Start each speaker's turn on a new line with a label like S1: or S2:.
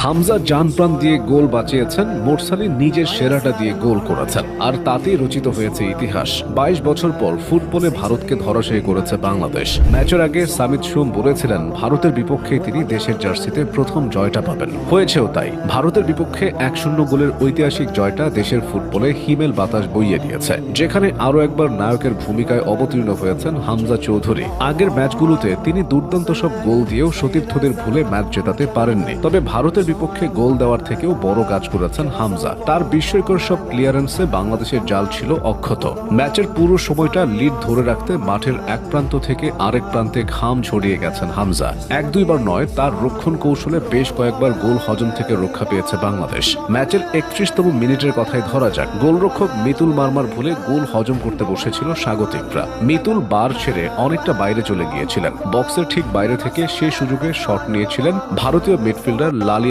S1: হামজা জান প্রাণ দিয়ে গোল বাঁচিয়েছেন, মোরসালি নিজের সেরাটা দিয়ে গোল করেছেন, আর তাতেই রচিত হয়েছে ইতিহাস। ২২ বছর পর ফুটবলে ভারতকে ধরাশায়ী করেছে বাংলাদেশ। ম্যাচের আগে সামিত সোম বলেছিলেন ভারতের বিপক্ষে তিনি দেশের জার্সিতে প্রথম জয়টা পাবেন। হয়েছেও তাই। ভারতের বিপক্ষে ১-০ গোলের ঐতিহাসিক জয়টা দেশের ফুটবলে হিমেল বাতাস বইয়ে দিয়েছে, যেখানে আরও একবার নায়কের ভূমিকায় অবতীর্ণ হয়েছেন হামজা চৌধুরী। আগের ম্যাচগুলোতে তিনি দুর্দান্ত সব গোল দিয়েও সতীর্থদের ভুলে ম্যাচ জেতাতে পারেননি, তবে ভারতের বিপক্ষে গোল দেওয়ার থেকেও বড় কাজ করেছেন হামজা। তার বিস্ময়কর সব ক্লিয়ারেন্সে বাংলাদেশের জাল ছিল অক্ষত। ম্যাচের পুরো সময়টা লিড ধরে রাখতে মাঠের এক প্রান্ত থেকে আরেক প্রান্তে ঘাম ছড়িয়ে গেছেন হামজা। ১-২ বার নয়, তার রক্ষণ কৌশলে বেশ কয়েকবার গোল হজম থেকে রক্ষা পেয়েছে বাংলাদেশ। ম্যাচের ৩১তম মিনিটের কথাই ধরা যাক, গোলরক্ষক মিতুল মারমার ভুলে গোল হজম করতে বসেছিল স্বাগতিকরা। মিতুল বার ছেড়ে অনেকটা বাইরে চলে গিয়েছিলেন। বক্সের ঠিক বাইরে থেকে সেই সুযোগে শট নিয়েছিলেন ভারতীয় মিডফিল্ডার লালি